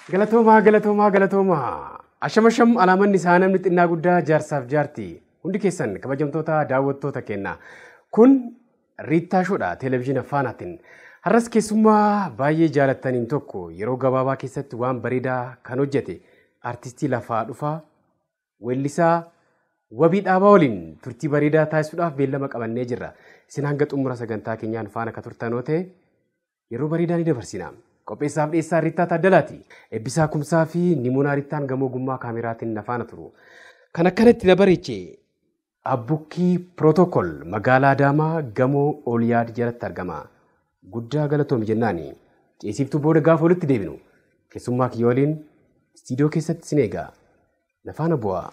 Galatooma. Asham alaamanni isaa namni xinnaa guddaa jaarsaaf jaarti. Hundi keessan kabajamtoota daawwattoota kenna. Kun Riittaa Shoodha televezyiina Faanaatiin. Har'as keessummaa baay'ee jaalattaniin tokko yeroo gabaabaa keessatti waan bareedaa kan hojjete artistii lafaa dhufaa weellisaa Wabii Dhaabaa waliin turtii bareedaa taasisuudhaaf beellama qabannee jirra. Isin hanga xumura sagantaa keenyaan faana ka turtanoo ta'e yeroo bareedaa ni dabarsina. Qopheessaaf dhiyeessaa Riittaa Taaddalaati. Eebbisaa Kumsaa fi Nimuunaa Riittaan gamoo ogummaa kaameraatiin na faana turu. Kan akkanatti na bareeche Abbukkii Pirootokool magaalaa Adaamaa gamoo Ooliyaad jalatti argama. Guddaa galatoomi jennaani. Ceesiftuu booda gaafa walitti deebinu. Keessummaa kiyya waliin istiidiyoo keessatti sin eega. Na faana bu'aa.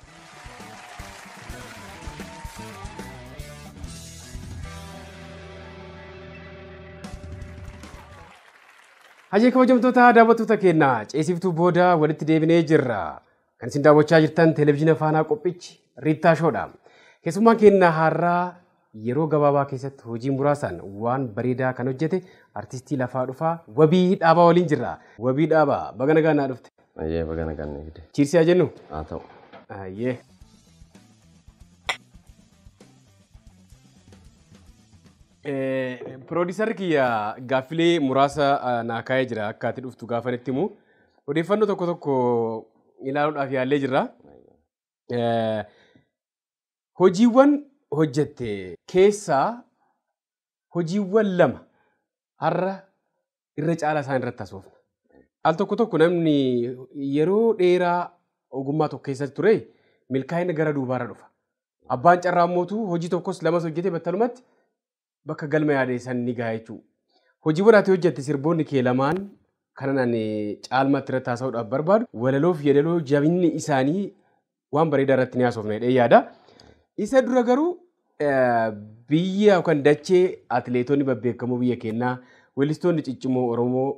Hajee kabajamtoota daawwattoota keenyaa ceesiftuu booda walitti deebinee jirra. Kan isin daawwachaa jirtan televezyiina Faanaa qophichi Riittaa Shoodha. Keessummaan keenya har'aa yeroo gabaabaa keessatti hojii muraasaan waan bareedaa kan hojjete artistii lafaa dhufaa Wabii Dhaabaa waliin jirra. Wabii Dhaabaa baga nagaa naa dhufte. Ayyee baga nagaa naa fide. Chiirsi haa jennu? Haa ta'u. Ayyee. Piroodiisarri kiyya gaaffilee muraasa naa kaa'ee jira akka ati dhuftu gaafa itti himu. Odeeffannoo tokko tokko ilaaluudhaaf yaallee jirra. Hojiiwwan hojjette keessaa hojiiwwan lama har'a irra caalaa isaan irratti haasofna. Al tokko tokko namni yeroo dheeraa ogummaa tokko keessatti ture milkaa'ina gara duubaarra dhufa. Abbaan carraa mootuu hojii tokkos lamas hojjete battalumatti bakka galma yaadeessan ni gahaa jechuudha. Hojiiwwan ati hojjette sirboonni kee lamaan kanan caalmaatti irratti haasa'uudhaaf barbaadu walaloo fi yeedaloo jabinni isaanii waan bareedaa irratti ni haasofna jedhee yaada. Isa dura garuu biyya yookaan dachee atileetonni babbeekamoo biyya keenyaa weellistoonni ciccimoo Oromoo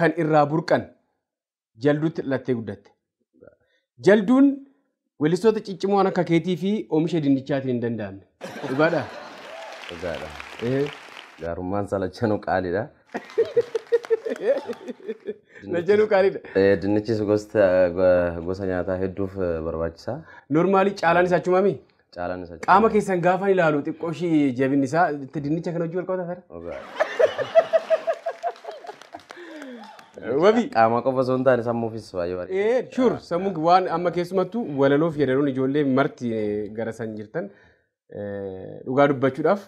kan irraa burqan jalduutti dhalattee guddatte. Jalduun weellistoota ciccimoo akka keetii fi oomisha dinnichaatiin hin danda'amne. Dhugaadhaa? Dhugaadha. Gaarummaan salachanuu qaaliidha. Lachanuu qaaliidha. Dinnichis gosa nyaataa hedduuf barbaachisaa. Normaalii caalaan isaa achumami? Caalaan isaa. Qaama keessan gaafa ilaalu xiqqoo ishii jabinni isaa dinnicha kana hojii wal qabata Dhugaadha. Wabii. Qaama qofa osoo hin taane sammuufis baay'ee bareeda. Sure. Sammuun waan amma keessumattuu walaloo fi yeedaloon ijoollee marti gara san jirtan dhugaa dubbachuudhaaf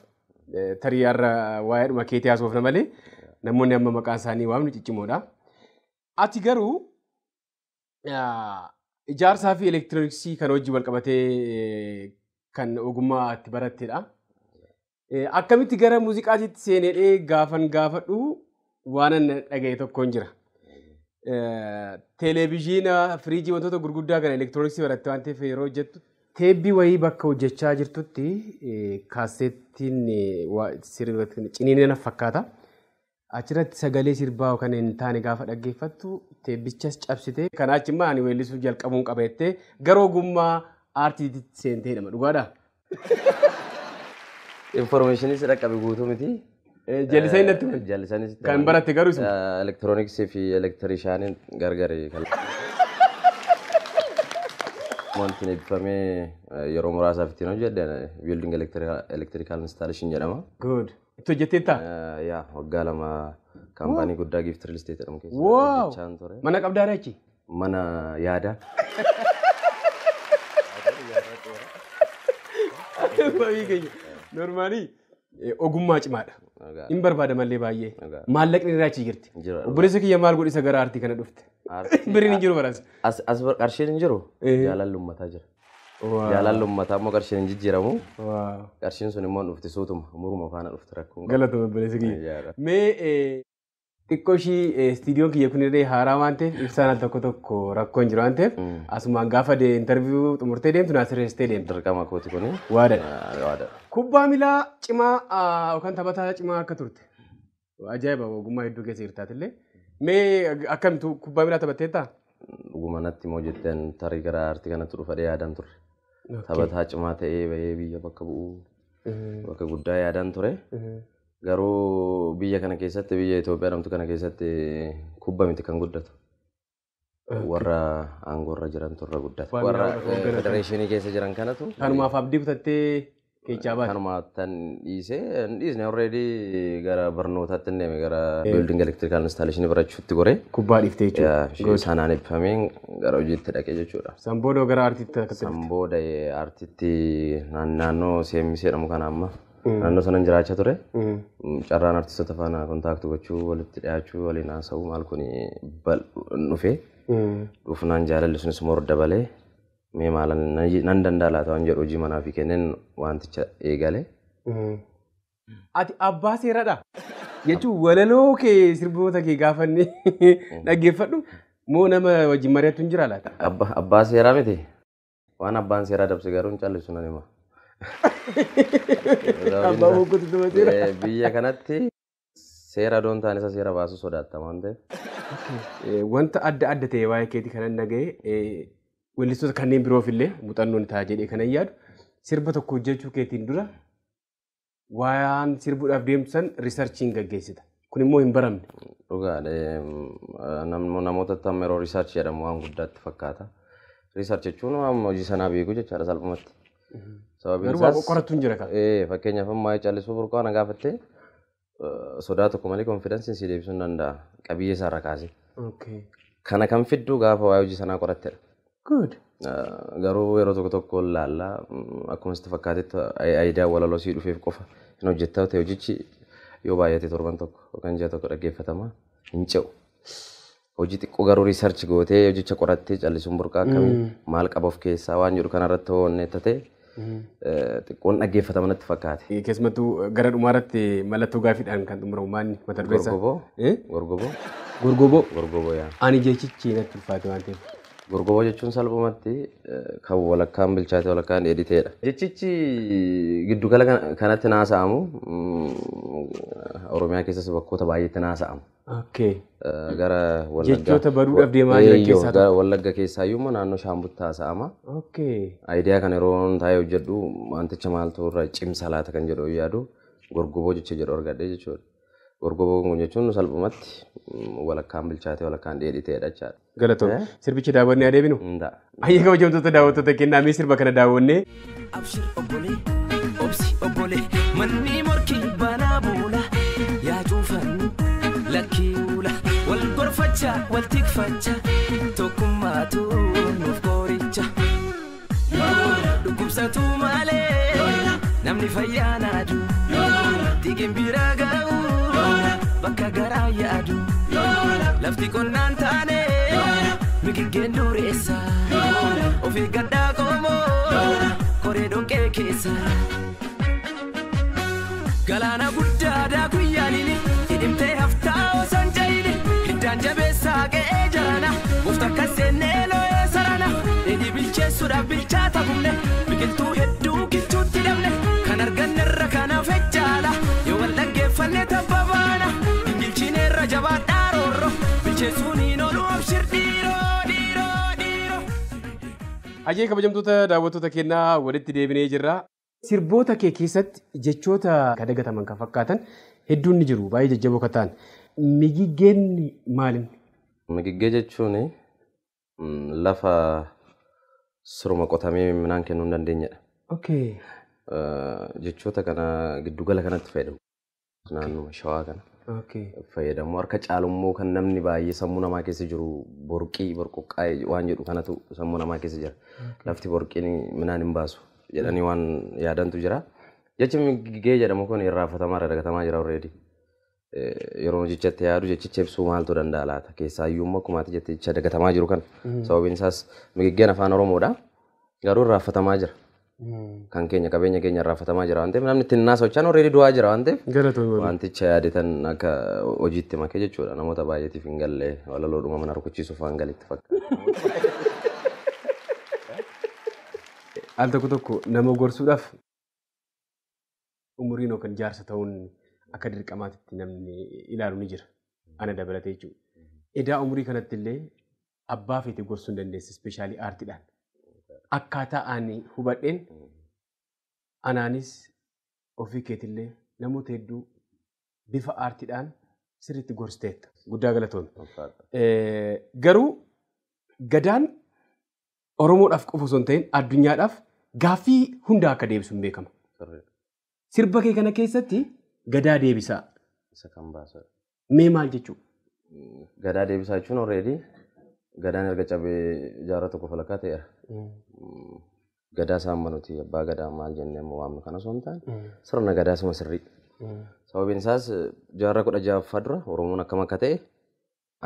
tarii har'a waa'eedhuma keetii haasofna malee namoonni amma maqaan isaanii waamnu ciccimoodha. Ati garuu ijaarsaa fi elektirooniksii kan hojii wal qabatee kan ogummaa itti barattedha. Akkamitti gara muuziqaatiitti seenedhee gaafan gaafadhu waan dhaga'e tokkoon jira. Televezyiina, firiijii wantoota gurguddaa kan elektirooniksii baratte waan ta'eef yeroo hojjettu teebbii wayii bakka hojjechaa jirtutti kaasettiin ciniinina fakkaata. Achirratti sagalee sirbaa yookaan hin taane gaafa dhaggeeffattu teebbichas cabsite. Kana achi immoo ani weellisuuf jalqabuun qabeettee gara ogummaa aartiitti seentee nama dhugaadhaa? Informaashinii si dhaqqabe guutuu miti. Jallisanii natti himan. Jallisanii Kan baratte garuu isuma. Elektirooniksii fi elektirishaaniin gargari. Wanti eebbifamee yeroo muraasaaf ittiin hojjedhe building electrical installation jedhama. Good. Itti hojjetteettaa? Yaa waggaa lama kaampaanii guddaa gift real estate jedhamu keessa hojjechaan ture. Mana qabdaa achi? Mana yaadaa. Normaalii ogummaa cimaadha. Hin barbaada mallee baay'ee. Maallaqni irraa achi jirti. Obboleessa kiyya maal godhisa gara aartii kana dhufte? Biriin hin jiru baras. As qarshiin hin jiru jaalalli uummataa jira. Jaalalli uummataa immoo qarshiin hin jijjiiramu. Qarshiin sun immoo dhufti suutuma muruma faana dhufti rakkoon. Galatoomaa obboleessa kiyya. Mee xiqqoo ishii istiidiyoon kiyya kun illee haaraa waan ta'eef ibsaan tokko tokko rakkoon jiru waan ta'eef asumaan gaafa interviiyuu xumurtee deemtu naas reestee deemtu. Dirqama kooti kuni. Waadadha. Kubbaa miilaa cimaa yookaan taphataa cimaa akka turte. Ajaa'iba ogummaa hedduu keessa jirtaatillee. Mee akkamitti kubbaa miilaa taphatteettaa? Dhuguma natti immoo jetteen tarii gara aartii kanatti dhufadhee yaadaan ture. Taphataa cimaa ta'ee bahee biyya bakka bu'uu bakka guddaa yaadaan ture. Garuu biyya kana keessatti biyya Itoophiyaa namtu kana keessatti kubbaa miti kan guddatu. warra aangorra jiran turre guddate. Waan Warra gaafatu hoogganatu. federeeshinii keessa jiran kanatu Kanumaaf abdii kutattee keechaa baate. kanuma tan dhiisne already gara barnootaatti deeme gara building electrical installation barachuutti gore. Kubbaa dhiiftee jechuudha. Sanaan eebbifameen gara hojiitti dhaqee jechuudha. Sanboodoo gara aartiitti akka ta'e. Sambooda aartiitti naannoo CMC jedhamu kana amma naannoo sanan jiraachaa ture. Carraan aartistoota faana kontaaktii gochuu walitti dhiyaachuu waliin haasa'uu maal kun dhufee dhufnaan jaalalli sunis immoo dabalee mee maalan nan danda'a laata waan jedhu hojii manaa fi kenneen wanticha eegale. Ati abbaa seeraadha jechuun walaloo kee sirboota kee gaafanne dhaggeeffadhu moo nama wajjin mari'attu hin jira laata? Abbaa seeraa miti waan abbaan seeraa dabse garuu hin callisu nan hima. Abbaa boqqotu tumateera. Biyya kanatti seera doon ta'an isa seera baasu sodaatama waan ta'eef. Wanta adda ta'e waa'ee keetii kanan dhaga'e weellistoota kanneen biroof illee muuxannoon ta'a jedhee kanan yaadu sirba tokko hojjechuu keetiin dura waan sirbuudhaaf deemsan riisarchiin gaggeessita. Kun immoo hin baramne. Dhugaadha. Namoota amma yeroo riisarchi jedhamu waan guddaatti fakkaata. Riisarchi jechuun hojii sanaa beekuu jechaadha salphumatti. Garuu waa qorattu hin jira kan. Fakkeenyaaf ammaa callisuu burqaa na gaafattee sodaa tokko malee konfidensiin si deebisuu hin danda'a. Qabiyyee isaarra kaasee. Kana kan fiddu gaafa waa'ee hojii sanaa qorattedha. Good. Garuu yeroo tokko laallaa akkuma sitti fakkaatetti aayidaa walaloo sii dhufeef qofa hin hojjettaa ta'e hojichi yoo baay'ate torban tokko yookaan ji'a tokko dhaggeeffatamaa hin ce'u. Hojii xiqqoo garuu riisarchi gootee hojicha qorattee callisuun burqaa akkamii maal qaba of keessaa waan jedhu kanarratti hoonneetta ta'e xiqqoon dhaggeeffatamaa natti fakkaate. Keessumattuu gara dhumaarratti mallattoo gaafiidhaan kan xumuramu maanni mata dureessa. Gorgoboo. Gorgoboo. Gorgoboo yaa. Ani jechichi natti ulfaate waan ta'eef. Gorgoboo jechuun salphumatti kan walakkaan bilchaate walakkaan dheedhii ta'edha. Jechichi giddugala kanatti naasa'amu Oromiyaa keessas bakkoota baay'eetti naasa'amu. Gara Wallaggaa. Jechoota baduudhaaf deemaa jiran keessaa gara Wallagga keessaayyuu immoo naannoo Shaambutti haasa'ama. Aayidiyaa kana yeroo taa'ee hojjedhu wanticha maaltu irra cimsa laata kan jedhu yaadu gorgoboo jecha jedhu argadhee jechuudha. Gorgoboon kun jechuun salphumatti walakkaan bilchaatee walakkaan dheedhii ta'edha jechaadha. Galatoon sirbichi daawwannee adeeminu. Ayyee kabajamtoota daawwattoota kennaa mee sirba kana daawwannee. Abshir obbolee obsi obbolee manni morkii banaa buula yaa cuufan lakkii uula wal gorfachaa wal tikfachaa tokkummaatu nuuf qoricha dhukkubsatu malee namni fayyaa naadu tigin biraa ga'u. Bakka garaa yaadu lafti qonnaan taane migiggeen dureessa ofii gaddaa qomoo koree dhoqqee keessa galaana guddaa daakuu yaalini hidhimtee haftaa osoo hin jayini hiddaan jabeessaa qe'ee jarana ufta akka seennee loo'ee sarana dheedhii bilcheessuudhaaf bilchaata humne biqiltuu hedduu kichuutti dabne kan argannerra kanaaf ejjaala yoo wal dhaggeeffanne tabba baana. Ajee kabajamtoota daawwattoota kennaa walitti deebinee jirra. Sirboota kee keessatti jechoota kan dagataman kan fakkaatan hedduun ni jiru baay'ee jajjaboo kan ta'an. Migiggeen maali? Migiggee jechuun lafa suruma qotamee midhaan kennuu hin dandeenyedha. Jechoota kana giddugala kanatti fayyadamu. Naannoo Shawaa kana. Fayyadamu harka caalummoo kan namni baay'ee sammuu namaa keessa jiru borqii borqoqqaa waan jedhu kanatu sammuu namaa keessa jira. Lafti borqiin midhaan hin baasu jedhanii waan yaadantu jira. Jechi migiggee jedhamu kun irraanfatamaa dagatamaa jira already. Yeroo jechitti yaadu jechicha ibsuu maaltu danda'a laata? Keessaayyuu immoo akkuma ati jettee jecha dagatamaa jiru kana. Sababiin isaas migiggeen afaan Oromoodha. Garuu irraanfatamaa jira. Kan keenya qabeenya keenya irraanfatamaa jira waan ta'eef namni ittiin naasochaan already du'aa jira waan ta'eef wanticha yaadatan akka hojiitti makee jechuudha namoota baay'eetiif hin galle walaloodhuma mana rukuchiisuuf waan galitti fakkaata. Al tokko nama gorsuudhaaf umuriin yookaan jaarsa ta'uun akka dirqamaatitti namni ilaalu ni jira. Ana dabalatee jechuudha. Edaa umurii kanatti illee abbaa feete gorsuu hin dandeesse ispeeshaalii aartiidhaan. Akkaataa ani hubadheen anaanis ofii keetillee namoota hedduu bifa aartiidhaan sirriitti gorsiteetta. Guddaa galatoon. Garuu gadaan Oromoodhaaf qofa osoo hin ta'in addunyaadhaaf gaaffii hunda akka deebisu hin beekama. Sirba kee kana keessatti gadaa deebisaa. Isa kan baasa. Mee maal jechuudha? Gadaa deebisaa jechuun already gadaan erga cabee jaarraa tokko falakkaa ta'eera. Gadaa saammanuti abbaa gadaa maal jennee ammoo waamnu kana osoo hin taane sirna gadaa suma sirrii. Sababiin isaas jaarraa 16ffaa dura Oromoon akkam akka ta'e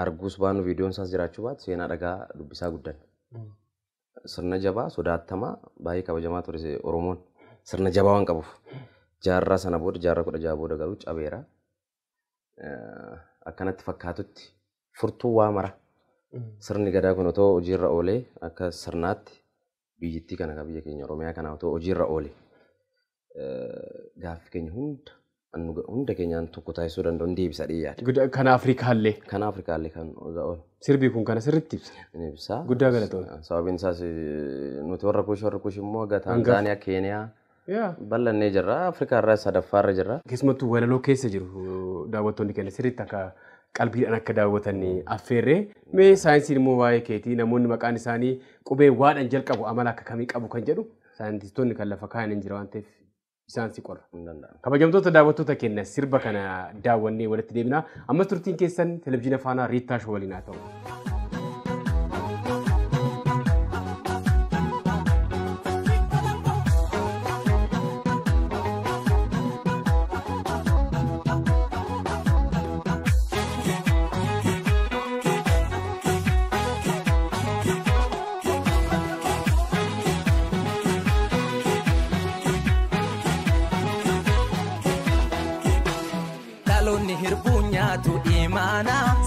arguus baanu viidiyoon isaas jiraachuu baatu seenaa dhagaa dubbisaa guddan. Sirna jabaa sodaattamaa baay'ee kabajamaa ture Oromoon sirna jabaa waan qabuuf jaarraa sana booda jaarraa 16 booda garuu cabeera. Akkanatti fakkaatutti furtuu waa mara. Sirni gadaa kun otoo hojiirra oolee akka sirnaatti biyyattii kana biyya keenya Oromiyaa kana otoo hojiirra oolee gaaffii keenya hunda keenyaan tokko taasisuu danda'u ni deebisa dhiyaate. Kan Afrikaallee. Kan Afrikaallee kan oolu. Sirbi kun kana sirriitti ibsa. Ibsa. Guddaa galatoomne. Sababiin isaas nuti warra kuush immoo Tanzaaniyaa, Keeniyaa bal'annee jirra. Afrikaa irraa sadaffaarra jirra. Keessumattuu walaloo keessa jiru daawwattoonni keenya sirriitti akka qalbiidhaan akka daawwatan affeerree. Mee saayinsiin immoo waa'ee keetii namoonni maqaan isaanii qubee waadhaan jalqabu amala akka kamii qabu kan jedhu saayintistoonni kan lafa kaa'an hin jira waan ta'eef isaan si qorra. Kabajamtoota daawwattoota keenya sirba kana daawwannee walitti deebina. Ammas turtiin keessan televizyiina faanaa Riittaa Shoo waliin haa ta'u.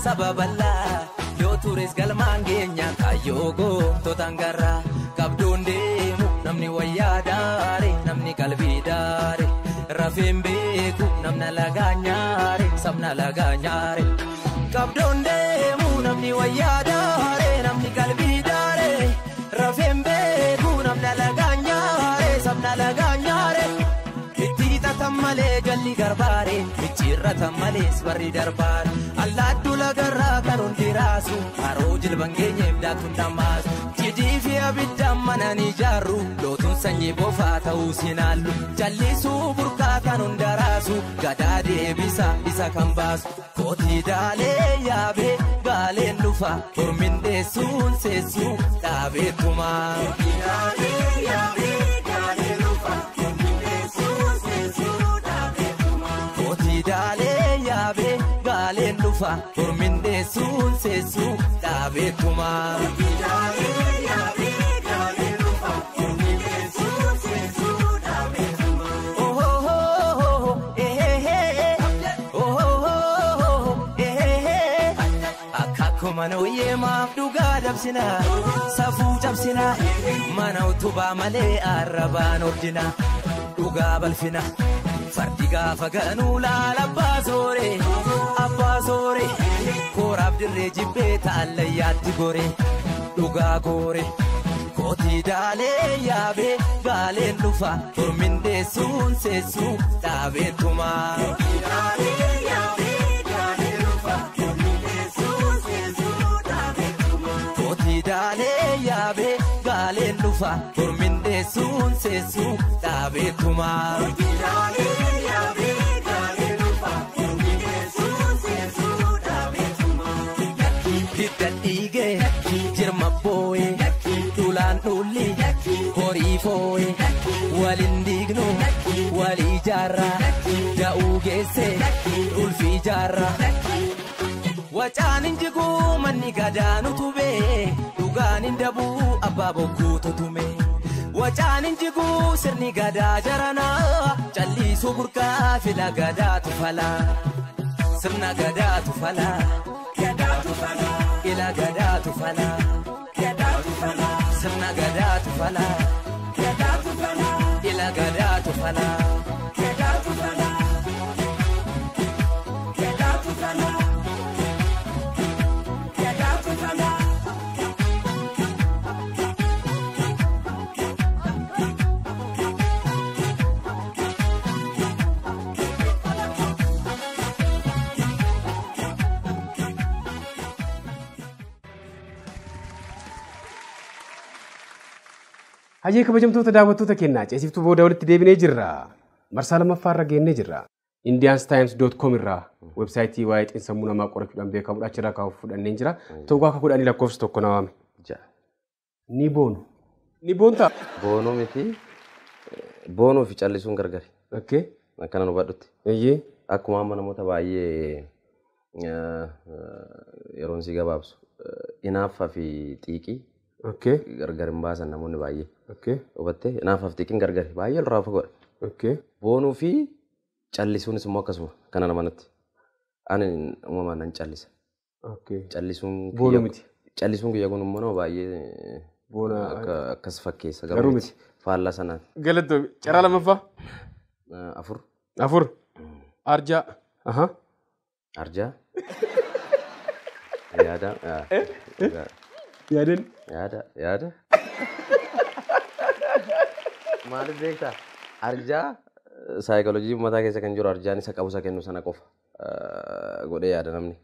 Sababalla yoo tures galmaan keenya kayyoo gootota garra qabdoon deemu namni wayyaa daare namni qalbii daare rafeen beeku namna lagaa nyaare sabna lagaa nyaare qabdoon deemu namni wayyaa daare namni qalbii daare rafeen beeku namna lagaa nyaare sabna lagaa nyaare itti tatammalee jalli garbaare ichirra tammalees barri darbaare. Allaattuu lagarraa kan hundi raasu haroo jilban keenyeef daaktuun dhammaasu cidii fi abiddaan mana ni ijaarru lootuun sanyii bofaa ta'uu sinaallu jallisuu burqaa kan hunda raasu gadaa deebisa isa kan baasu kootii daalee yaabee gaaleen dhufa hormin deessuun seessuu dhaabeettumaa. Kootii daalee yaabee gaaleen dhufa hormin deessuun seessuu dhaabeettumaa. Mana uyyee maaf dhugaa dabsina safuu cabsina mana utubaa malee arrabaan ordina dhugaa balfina fardi gaafa ganuu laala abbaa soore kooraaf dirree jibbee taallayyaatti gore dhugaa goore kootii daalee yaabee gaaleen dhufa hormin deessuun seessuu dhaabeettumaa. Daalee yaabee gaaleen dhufa hormin deessuun seessuu dhaabeettumaa. Hidda dhiigee jirma boo'ee dhulaan dhulli horii foo'ee waliin diignu walii jaarraa da'uu geessee ulfii jaarraa. Wacaan injiguu manni gadaa nutubee dhugaan indabuu abbaa bokkuu tutume. Wacaan injiguu sirni gadaa jaranaa callisuu burqaa fila gadaatu falaa. Sirna gadaatu falaa. Ila gadaatu falaa. Sirna gadaatu falaa. Ila gadaatu falaa. Hayyee kabajamtoota daawwattoota keenyaa ceesiftuu booda walitti deebinee jirra. Marsaa lammaffaarra geennee jirra. indianstimes.com irraa websaayitii waa'ee xiinsammuu namaa qorachuudhaan beekamudha. Achirraa kaa'uuf fudhannee jira. Tokko akka kudhanii lakkoofsa tokko nawaame. Ni boonu. Ni boontaa? Boonuu miti. Boonuu fi callisuun gargari. Akkana nu badhutti. Akkuma amma namoota baay'ee yeroon si gabaabsu inaaffaa fi xiiqii gargar hin baasan namoonni baay'ee. Hubattee inaaffaa fi xiiqiin gargari baay'ee irraa fagoodha. Boonuu fi callisuunis immoo akkasuma kana namanatti. Ani uumamaan nan callisa. Callisuun kiyya kun immoo nama baay'ee akkas fakkeessa garuu miti faallaa sanaan. Galatoomi. Carraa lammaffaa? Afur. Arjaa. Arjaa. Yaada. Yaadin. Yaada. Maaliif beektaa? Arjaa saayikooloojii uummataa keessa kan jiru arjaan isa qabu isa kennu sana qofa godhee yaada namni.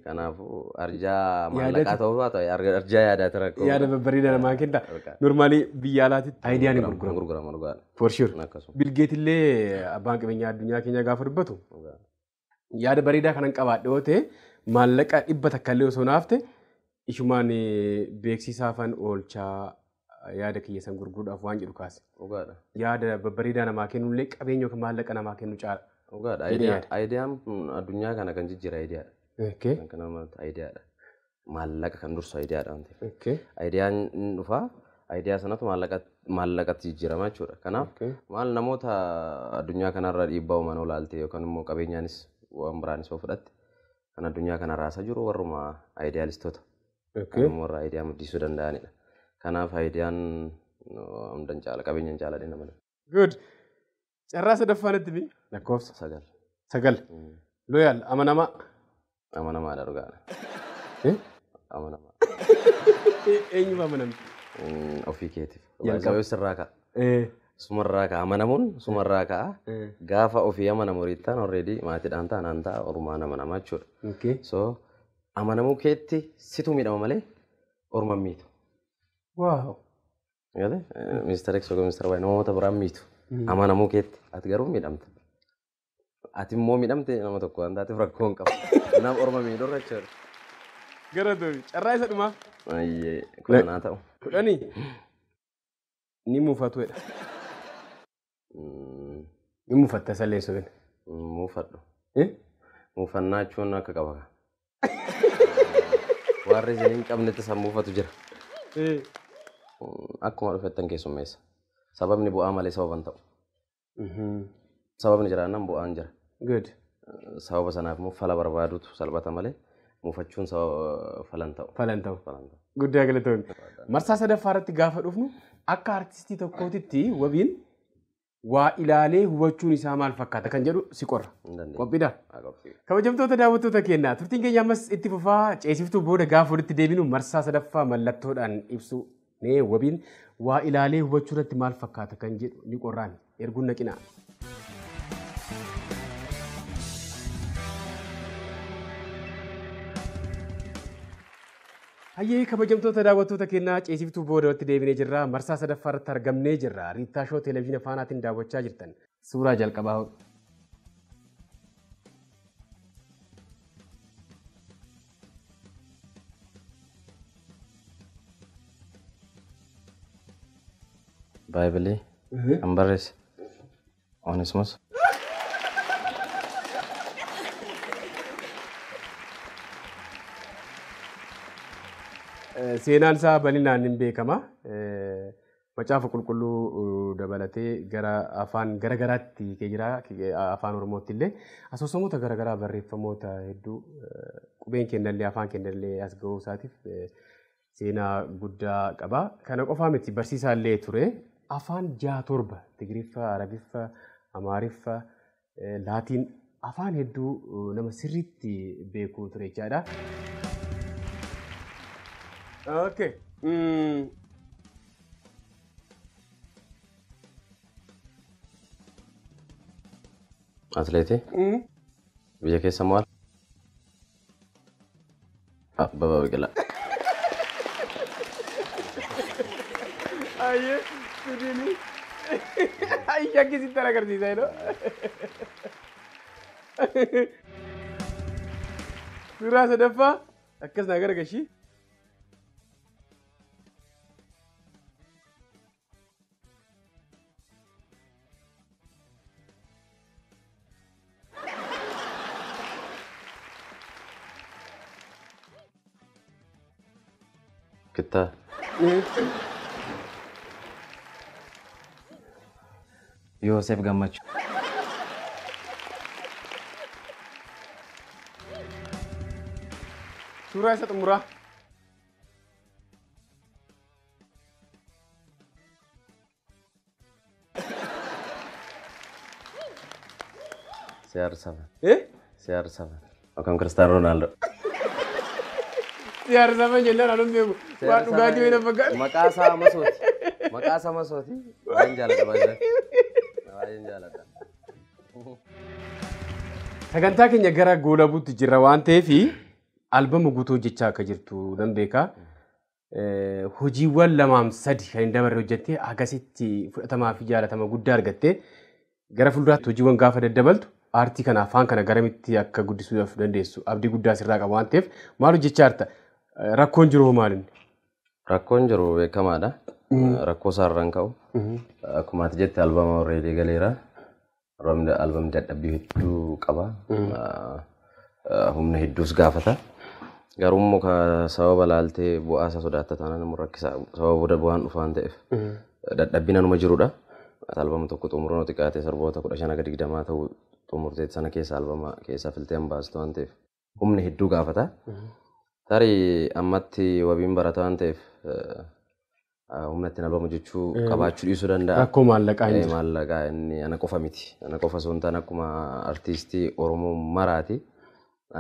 Kanaafuu arjaa maallaqaa ta'uu baatu arjaa yaadaati rakkoo. Yaada babbareedaa namaa kenna. Normaalii biyya alaatti aayidiyaan hin gurgurama dhugaadha. For sure. Bilgeetillee abbaan qabeenyaa addunyaa keenya gaafa dubbatu yaada bareedaa kanan qabaadhe yoo ta'e maallaqa 100 takka illee osoo naafte ishumaan beeksisaafan oolchaa yaada kiyya san gurguruudhaaf waan jedhu kaase. Yaada babbareedaa namaa kennullee qabeenya yookaan maallaqa namaa kennu caala. Aayidiyaan addunyaa kana kan jijjiira aayidiyaadha. Kan namatti aayidiyaadha. Maallaqa kan dursu aayidiyaadha waan ta'eef. Aayidiyaan inni dhufaa aayidiyaa sanatu maallaqatti jijjiirama jechuudha. Kanaaf maal namoota addunyaa kanarra dhiibbaa uuman olaalte yookaan immoo qabeenyaanis waan biraanis yoo fudhatte kan addunyaa kana raasaa jiru warruma aayidiyaalistoota. Kan immoo warra aayidiyaa maddisiisuu danda'anidha. Kanaaf aayidiyaan hundan caala qabeenyaan caala dheena mala. Good. Carraa sadaffaanitti mi? Lakkoofsa. 9. Loyaal amanamaa. Amanamaadha dhugaadha. Amanamaa. Eenyuuf amanamti? Ofii keetiif. Baay'ee sirraa ka'a. Sumarraa ka'a. Amanamuun sumarraa ka'a. Gaafa ofii amanamu riittaan already maatiidhaan taanaan ta'a ormaan amanamaa jechuudha. So amanamuu keetti situ miidhama malee orman miitu. Waaw. Ministeera Eksoogoo Ministeera Baay'ee namoota biraan miitu. Amanamuu keetti ati garuu miidhamta. Ati immoo miidhamte nama tokko waan taateef rakkoo hin qabu. Kanaaf orma miidhurra jechuudha. Galatoomi. Carraa isa dhumaa? Kudhanaa ta'u. 10. Ni muufatuudha. Ni muufatta sallee sobin. Muufadhu. Muufannaa jechuun akka qaba. Warri isin hin qabnetti san muufatu jira. Akkuma dhufettan keessummeessa. Sababni bu'aa malee sababan ta'u. Sababni jiraannaan bu'aan jira. Good. Sababa sanaaf immoo fala barbaadutu salphata malee muufachuun falan ta'u. Falan ta'u. Guddaa galatoomne. Marsaa sadaffaa irratti gaafa dhufnu akka artistii tokkootitti wabiin waa ilaalee hubachuun isaa maal fakkaata kan jedhu si qorra. Qophiidha. Kabajamtoota daawwattoota keenyaa turtiin keenya ammas itti fufaa ceesiftuu booda gaafa walitti deebinu marsaa sadaffaa mallattoodhaan ibsu nee wabiin waa ilaalee hubachuu irratti maal fakkaata kan jedhu ni qorraan erguun naqinaa. Hayyee kabajamtoota daawwattoota keenyaa ceesiftuu booda walitti deebinee jirra. Marsaa sadaffaa irratti argamnee jirra. Riittaa Shoo televezyiina faanaatiin daawwachaa jirtan. Suuraa jalqabaa. Baayibilii kan barreesse Oneesimoos. Seenaan isaa bal'inaan hin beekama. Macaafa qulqulluu dabalatee gara afaan garagaraatti jira. Afaan Oromootti illee asoosamoota garagaraa barreeffamoota hedduu qubeen kennallee afaan kennallee as ga'uu isaatiif seenaa guddaa qaba. Kana qofaa miti barsiisaa illee ture. Afaan 6-7 Tigiriffaa, Arabiffaa, Amaariffaa, Laatiin afaan hedduu nama sirriitti beekuu ture jechaadha. Okay. Atileetii? Biyya keessa maal? Abbabaa Biqilaa. Ayyee. Sudini. Ayya kisi tara agarsiisa jedhu. Suuraa sadaffaa akkas na gargaashi. Kita Yosef Gammachuu. Suuraa isa xumuraa. CR7. Eh? CR7. Akkam Cristiano Ronaldo. Siyaar sama jennaan anum beeku. Waan dhugaatii wayna fakkaatu. Maqaa isaa Masooti. Maqaa isaa Masooti. Waan jaalladha baay'ee. Baay'een jaalladha. Sagantaa keenya gara goolabuutti jirra waan ta'eef albama guutuu hojjechaa akka jirtu nan beeka. Hojiiwwan lamaam sadi kan hin dabarre hojjettee akkasitti fudhatamaa fi jaalatama guddaa argattee gara fuulduraatti hojiiwwan gaafa daddabaltu aartii kana afaan kana garamitti akka guddisuudhaaf dandeessu abdii guddaa sirraa qaba waan ta'eef maal hojjechaa jirta? Rakkoon jiru hoo maalinni? Rakkoon jiru beekamaadha. Rakkoo isaarraan ka'u. Akkuma ati jette albama already galeera. Albamni dadhabbii hedduu qaba. Humna hedduus gaafata. Garuu immoo sababa laaltee bu'aa isaa sodaatta taanaan immoo rakkisaa sababa bu'aan dhufaan ta'eef dadhabbiin anuma jirudha. Albama tokko xumuroon xiqqaatee sarboota 15-20 ta'uu xumurtee sana keessa albama keessa filtee hin baastu waan ta'eef humna hedduu gaafata. Tarii ammatti wabiin barata waan ta'eef humna ittiin albama jechuu qabaachuu dhiisuu danda'a. Rakkoo maallaqaa hin jiru. Maallaqaa inni ana qofa miti. Ana qofa osoo hin taane akkuma artiistii Oromoo maraati.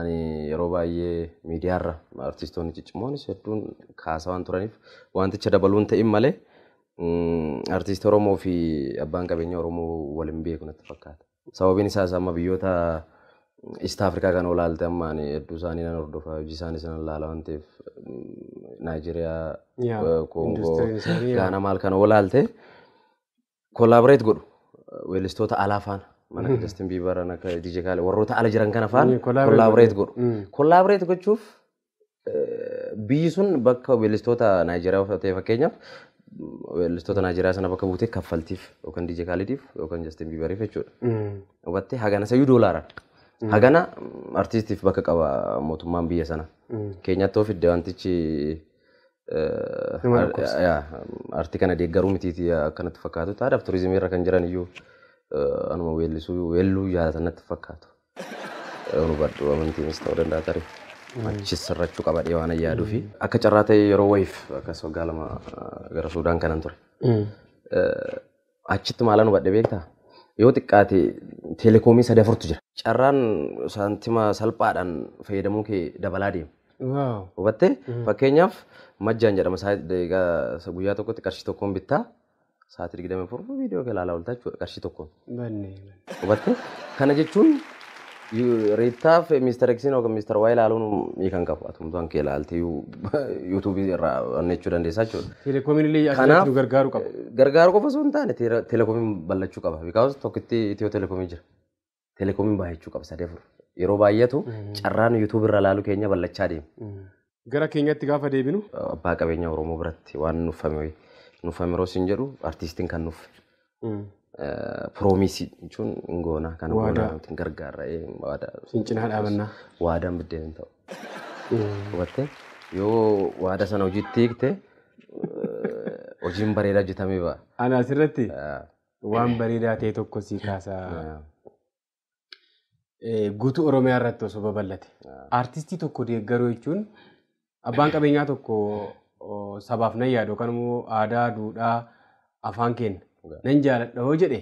Ani yeroo baay'ee miidiyaarra artiistoonni ciccimoonis hedduun kaasaa waan turaniif wanticha dabaluun ta'in malee artiistii Oromoo fi abbaan qabeenya Oromoo waliin beeku natti fakkaata. Sababiin isaas amma biyyoota East Afrikaa kan olaalte amma hedduu isaanii nan hordofaa hojii isaanii sanan laala waan ta'eef Naayijeriyaa, Koongoo, Gaanaa maal kan olaalte koolaaboreet godhu weellistoota alaa faana. Mana Justin Bieber akka DJ Khaled warroota ala jiran kana faana koolaaboreet godhu. Koolaaboreet gochuuf biyyi sun bakka weellistoota Naayijeriyaa ta'e fakkeenyaaf weellistoota Naayijeriyaa sana bakka buutee kaffaltiif yookaan DJ Khalediif yookaan Justin Bieberiif jechuudha. Hubattee hagana sayyuu doolaara. Hagana artiistiif bakka qaba mootummaan biyya sana. Keenyatti of iddoo wantichi artii kana deeggaruu mitiiti akkanatti fakkaatu. Taadaaf turizimii irra kan jiran iyyuu anuma weelluu jaalatan natti fakkaatu. Hubadhu amantiinis ta'uu danda'a tarii. Achis sirrachuu qaba dhiyoo waan yaaduu fi akka carraa ta'e yeroo wayiif akkas waggaa lama gara Suudaan kanan ture. Achitti maalaan hubadhe beektaa? Yoo xiqqaate teleekoomii 3-4tu jira. Carraan saantima salphaadhaan fayyadamuu kee dabalaa deema. Hubattee fakkeenyaaf majjaan jedhama guyyaa tokkotti qarshii tokkoon bittaa sa'aatii 24 viidiyoo kee ilaalaa ooltaa jechuudha qarshii tokkoon. Hubattee kana jechuun reettaaf Mr. Xin yookaan Mr. Y ilaaluun kan qabu atumtuun kee ilaalte yuutuubii irraa hojjechuu dandeessaa jechuudha. Teleekoomiin illee akka nu gargaaru qaba. Gargaaru qofa osoo hin taane teleekoomiin bal'achuu qaba. Bikaas tokkitti Itiyoo teleekoomii jira. Teleekoomiin baay'achuu qaba 3-4. Yeroo baay'atu carraan yuutuubii irra ilaaluu keenya bal'achaa deema. Gara keenyatti gaafa deebinu abbaa qabeenya Oromoo biratti waan nuffame roos hin jedhu artiistiin kan nuffe. Proomisi jechuun ngoona kan ngoona ittiin gargaarra waadaa. Cincinaa dhaabannaa. Waadaan biddeen hin ta'u. Hubattee yoo waada sana hojiitti hiikte hojiin bareedaa hojjetamee ba'a. Ana asirratti waan bareedaa ta'e tokko sii kaasaa. Guutuu Oromiyaa irratti osoo babal'ate. Artistii tokko deeggaruu jechuun abbaan qabeenyaa tokko sabaaf nan yaadu yookaan immoo aadaa, duudhaa, afaan keenya. Nan jaaladha hoo jedhe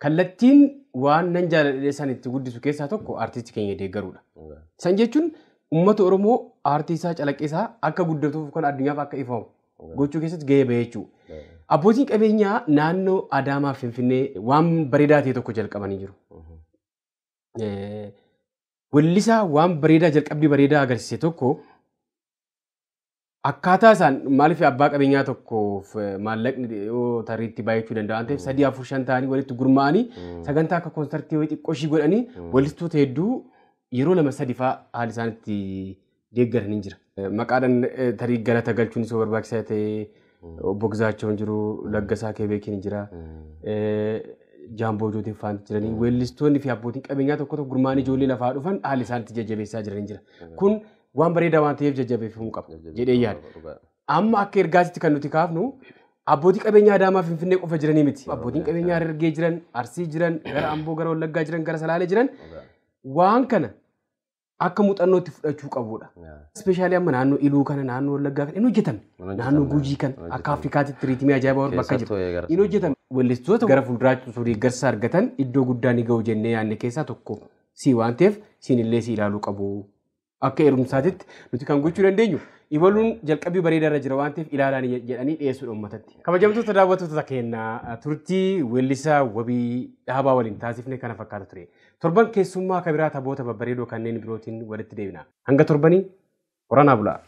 kallattiin waan nan jaaladhe san itti guddisu keessaa tokko artistii keenya deeggaruudha. San jechuun uummata Oromoo artii isaa calaqqisaa akka guddatuuf kan addunyaaf akka ifamu gochuu keessatti gahee bahee jechuudha. Abbootiin qabeenyaa naannoo Adaamaa fi Finfinnee waan bareedaa ta'e tokko jalqabanii jiru. Weellisaa waan bareedaa jalqabbii bareedaa agarsiise tokko akkaataa isaan maaliif abbaa qabeenyaa tokkoof maallaqni yoo tariitti baay'achuu danda'an ta'eef 3-4-5 ta'anii walitti gurmaa'anii sagantaa akka koonsartii wayii xiqqoo ishii godhanii walistoota hedduu yeroo 2-3 fa'aa haali isaanitti deeggaran hin jira. Maqaadhaan tarii galata galchuun isoo barbaachisaa ta'e obbo Gizaachoon jiru, Laggasaa Kebeekiin jira, Jaamboo Jootiin fa'aan jiranii weellistoonni fi abbootiin qabeenyaa tokko tokko gurmaa'anii ijoollee lafaa dhufan haali isaanitti jajjabeessaa jiran jira. Kun waan bareedaa waan ta'eef jajjabeeffamuu qaba jedhee yaada. Amma akka ergaasitti kan nuti kaafnu abbootii qabeenyaa Adaamaa Finfinnee qofa jiranii miti. Abbootiin qabeenyaa Harargee jiran, Arsii jiran, gara Amboo, gara Wallaggaa jiran, gara Salaalee jiran waan kana akka muuxannootti fudhachuu qabudha. Ispeeshaalii amma naannoo Iluu kana, naannoo Wallaggaa kana hin hojjetame. Naannoo Gujii kana akka Afrikaatti tiriitimii ajaa'ibaa bakka jiru. Hin hojjetame. Weellistoota gara fuulduraatti osoo deeggarsa argatan iddoo guddaa ni ga'u jennee yaadne keessaa tokko si waan ta'eef siinillee si ilaaluu qabu. Akka heerumsaatitti nuti kan gochuu dandeenyu ibaluun jalqabii bareedaa irra jira waan ta'eef ilaalaan jedhanii dhiyeessuudha uummatatti. Kabajamtoota daawwattoota keenya turtii weellisaa wabii dhaabaa waliin taasifne kana fakkaata ture. Torban keessummaa kabiraa taphoota babbareedoo kanneen birootiin walitti deebina. Hanga torbanii horanaa bulaa.